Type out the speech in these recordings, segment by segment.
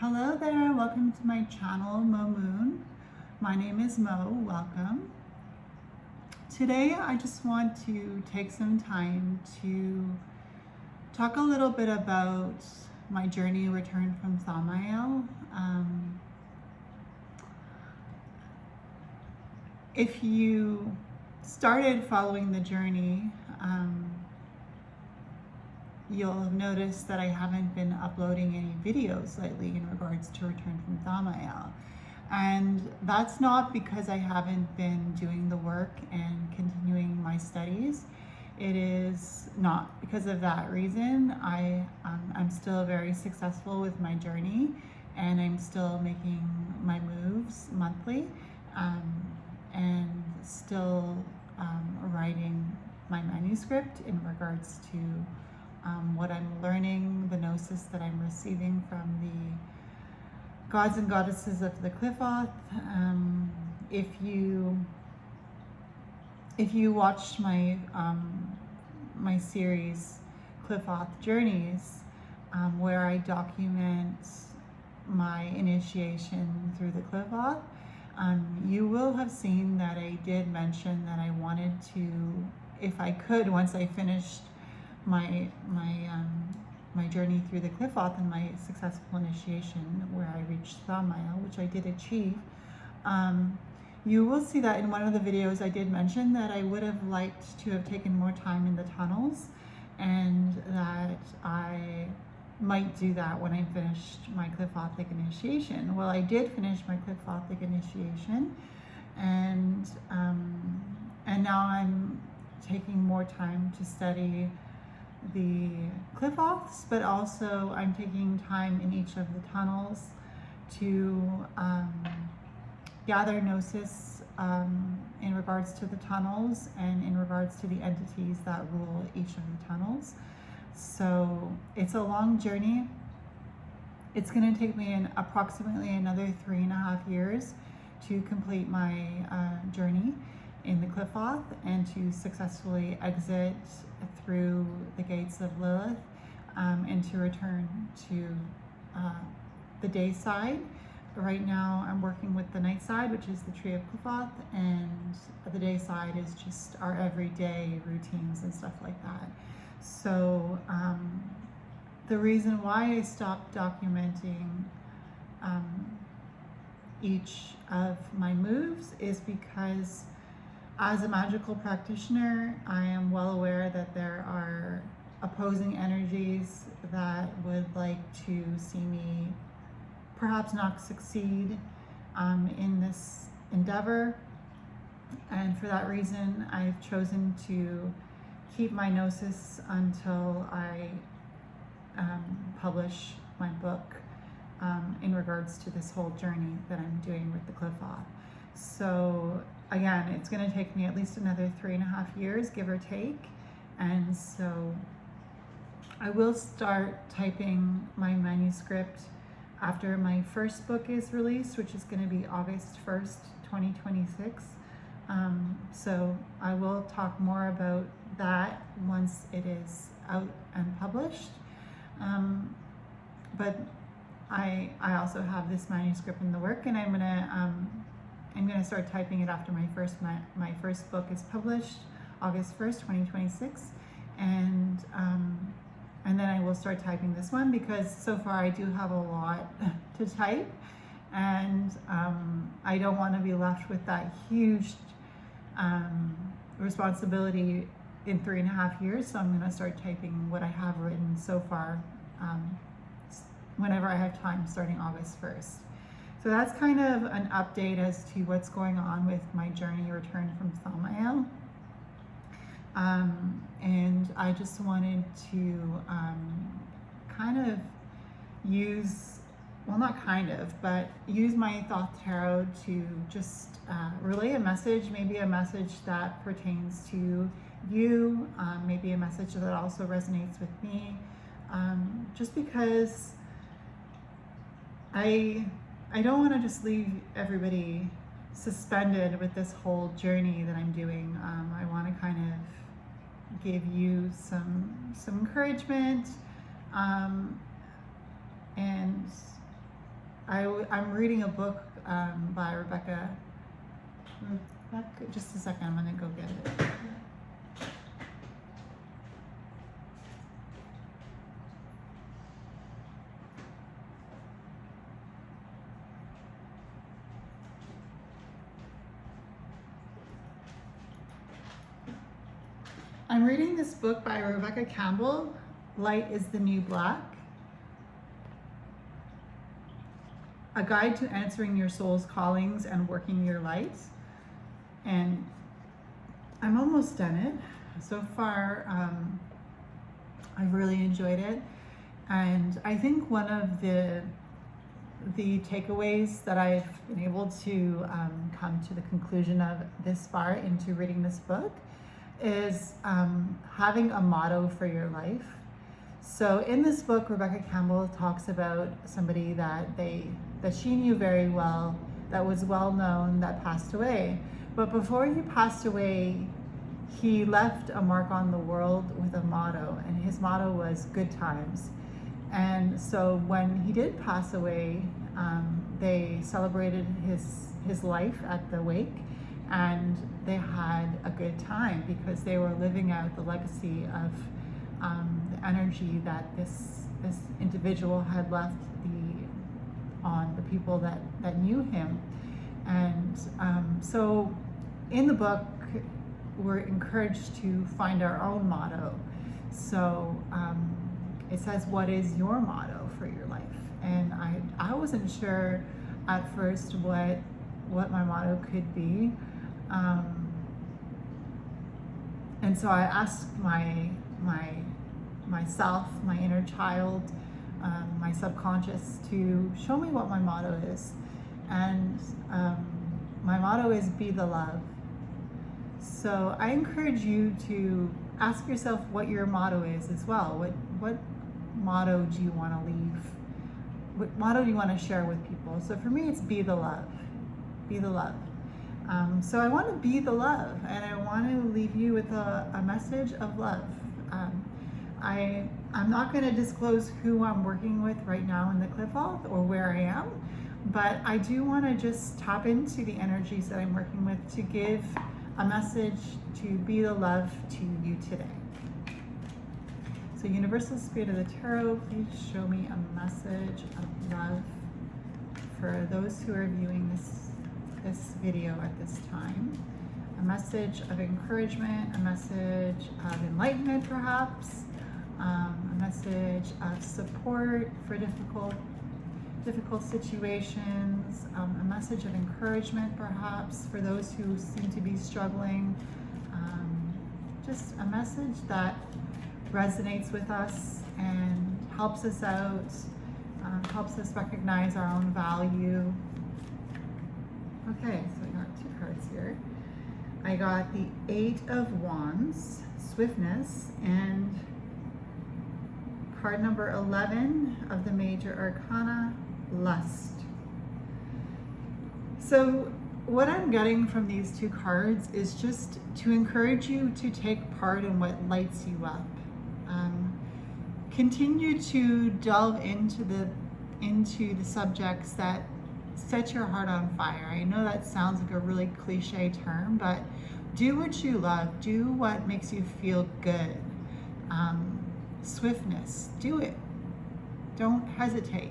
Hello there, welcome to my channel, Mo Moon. My name is Mo, welcome. Today I just want to take some time to talk a little bit about my journey return from Samael. If you started following the journey, you'll have noticed that I haven't been uploading any videos lately in regards to Return from Samael. And that's not because I haven't been doing the work and continuing my studies. It is not because of that reason. I'm still very successful with my journey, and I'm still making my moves monthly, and still writing my manuscript in regards to what I'm learning, the gnosis that I'm receiving from the gods and goddesses of the Qliphoth. If you watched my my series Qliphoth Journeys, where I document my initiation through the Qliphoth, you will have seen that I did mention that I wanted to, if I could, once I finished my journey through the Qliphoth and my successful initiation, where I reached Samael, which I did achieve, you will see that in one of the videos I did mention that I would have liked to have taken more time in the tunnels, and that I might do that when I finished my Qliphothic initiation. Well, I did finish my Qliphothic initiation, and now I'm taking more time to study the Qliphoths, but also I'm taking time in each of the tunnels to gather gnosis in regards to the tunnels and in regards to the entities that rule each of the tunnels. So it's a long journey. It's going to take me approximately another 3.5 years to complete my journey in the Qliphoth and to successfully exit through the gates of Lilith, and to return to the day side. Right now I'm working with the night side, which is the Tree of Qliphoth, and the day side is just our everyday routines and stuff like that. So the reason why I stopped documenting each of my moves is because as a magical practitioner, I am well aware that there are opposing energies that would like to see me perhaps not succeed in this endeavor. And for that reason, I've chosen to keep my gnosis until I publish my book in regards to this whole journey that I'm doing with the Qliphoth. So again, it's going to take me at least another 3.5 years, give or take. And so I will start typing my manuscript after my first book is released, which is going to be August 1st, 2026. So I will talk more about that once it is out and published. But I also have this manuscript in the work, and I'm gonna start typing it after my first book is published, August 1st, 2026, and then I will start typing this one, because so far I do have a lot to type, and I don't want to be left with that huge responsibility in 3.5 years. So I'm going to start typing what I have written so far whenever I have time, starting August 1st. So that's kind of an update as to what's going on with my journey return from Samael. And I just wanted to kind of use, well, not kind of, but use my Thoth Tarot to just relay a message, maybe a message that pertains to you, maybe a message that also resonates with me, just because I don't want to just leave everybody suspended with this whole journey that I'm doing. I want to kind of give you some encouragement, and I'm reading a book by Rebecca. Just a second, I'm gonna go get it. I'm reading this book by Rebecca Campbell, Light is the New Black. A Guide to Answering Your Soul's Callings and Working Your Light. And I'm almost done it. So far, I've really enjoyed it. And I think one of the takeaways that I've been able to come to the conclusion of this far into reading this book is having a motto for your life. So in this book, Rebecca Campbell talks about somebody that she knew very well, that was well known, that passed away. But before he passed away, he left a mark on the world with a motto, and his motto was good times. And so when he did pass away, they celebrated his life at the wake, and they had a good time because they were living out the legacy of the energy that this individual had left on the people that knew him. And so in the book, we're encouraged to find our own motto. So it says, what is your motto for your life? And I wasn't sure at first what my motto could be. And so I asked myself, my inner child, my subconscious, to show me what my motto is. And my motto is be the love. So I encourage you to ask yourself what your motto is as well. What motto do you want to leave? What motto do you want to share with people? So for me, it's be the love. Be the love. So I want to be the love, and I want to leave you with a message of love. I'm not going to disclose who I'm working with right now in the Cliff-Off or where I am, but I do want to just tap into the energies that I'm working with to give a message to be the love to you today. So Universal Spirit of the Tarot, please show me a message of love for those who are viewing this video at this time. A message of encouragement, a message of enlightenment perhaps, a message of support for difficult situations, a message of encouragement perhaps for those who seem to be struggling, just a message that resonates with us and helps us out, helps us recognize our own value. Okay, so I got 2 cards here. I got the 8 of Wands, Swiftness, and card number 11 of the Major Arcana, Lust. So what I'm getting from these 2 cards is just to encourage you to take part in what lights you up. Continue to delve into the subjects that set your heart on fire. I know that sounds like a really cliche term, but do what you love. Do what makes you feel good. Swiftness, do it. Don't hesitate.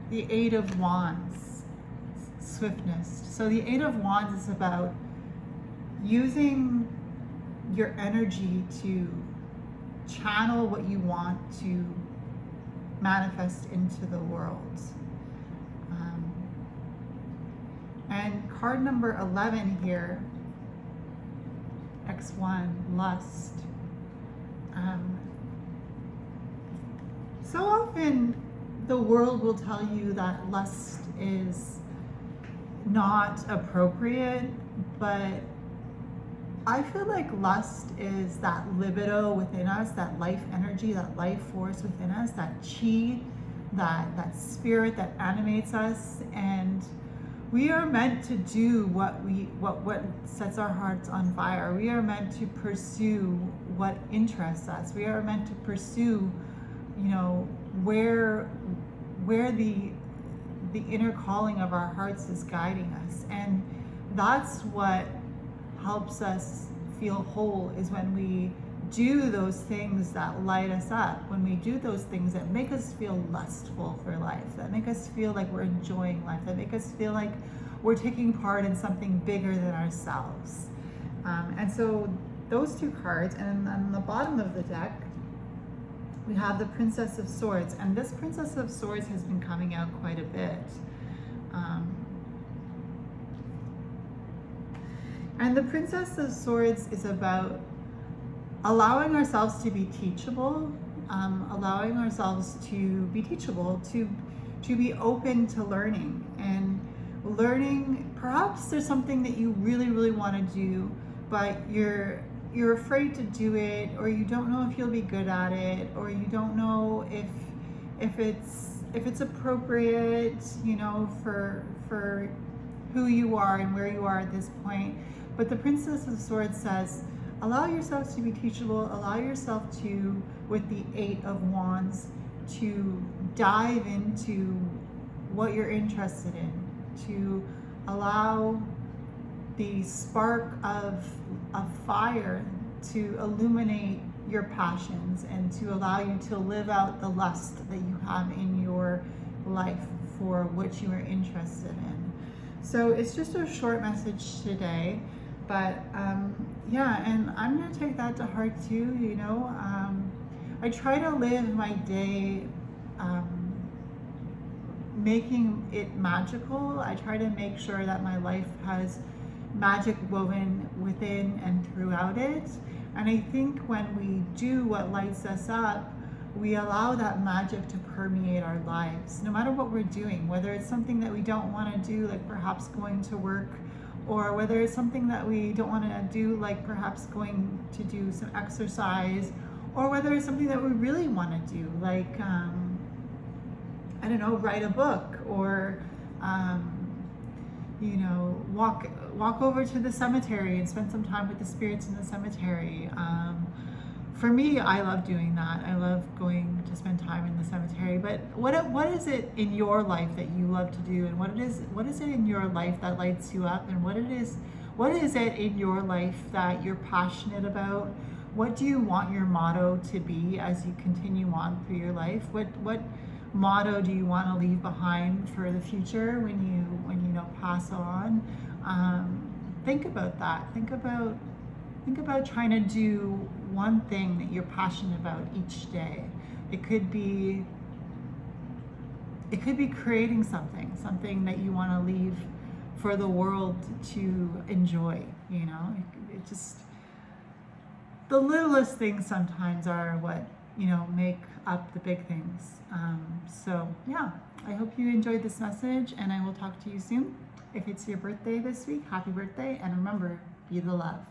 The 8 of Wands, swiftness. So the 8 of Wands is about using your energy to channel what you want to manifest into the world. And card number 11 here, X1, Lust. So often the world will tell you that lust is not appropriate, but I feel like lust is that libido within us, that life energy, that life force within us, that chi, that spirit that animates us, and we are meant to do what sets our hearts on fire. We are meant to pursue what interests us. We are meant to pursue you know, where the inner calling of our hearts is guiding us. And that's what helps us feel whole, is when we do those things that light us up, when we do those things that make us feel lustful for life, that make us feel like we're enjoying life, that make us feel like we're taking part in something bigger than ourselves. And so those two cards, and on the bottom of the deck, we have the Princess of Swords, and this Princess of Swords has been coming out quite a bit. And the Princess of Swords is about allowing ourselves to be teachable, allowing ourselves to be teachable, to be open to learning. And learning, perhaps there's something that you really, really want to do, but you're afraid to do it, or you don't know if you'll be good at it, or you don't know if it's appropriate, you know, for who you are and where you are at this point. But the Princess of Swords says, allow yourself to be teachable, allow yourself to, with the Eight of Wands, to dive into what you're interested in, to allow the spark of fire to illuminate your passions, and to allow you to live out the lust that you have in your life for what you are interested in. So it's just a short message today, but yeah, and I'm going to take that to heart too. You know, I try to live my day making it magical. I try to make sure that my life has magic woven within and throughout it. And I think when we do what lights us up, we allow that magic to permeate our lives, no matter what we're doing, whether it's something that we don't want to do, like perhaps going to work, or whether it's something that we don't want to do, like perhaps going to do some exercise, or whether it's something that we really want to do, like, I don't know, write a book, or, you know, walk over to the cemetery and spend some time with the spirits in the cemetery. For me, I love doing that. I love going to spend time in the cemetery. But what is it in your life that you love to do, and what is it in your life that lights you up, and what is it in your life that you're passionate about? What do you want your motto to be as you continue on through your life? What motto do you want to leave behind for the future when you know, pass on? Think about that. Think about trying to do one thing that you're passionate about each day. It could be creating something that you want to leave for the world to enjoy. You know, it just, the littlest things sometimes are what, you know, make up the big things. So yeah, I hope you enjoyed this message, and I will talk to you soon. If it's your birthday this week, happy birthday, and remember, be the love.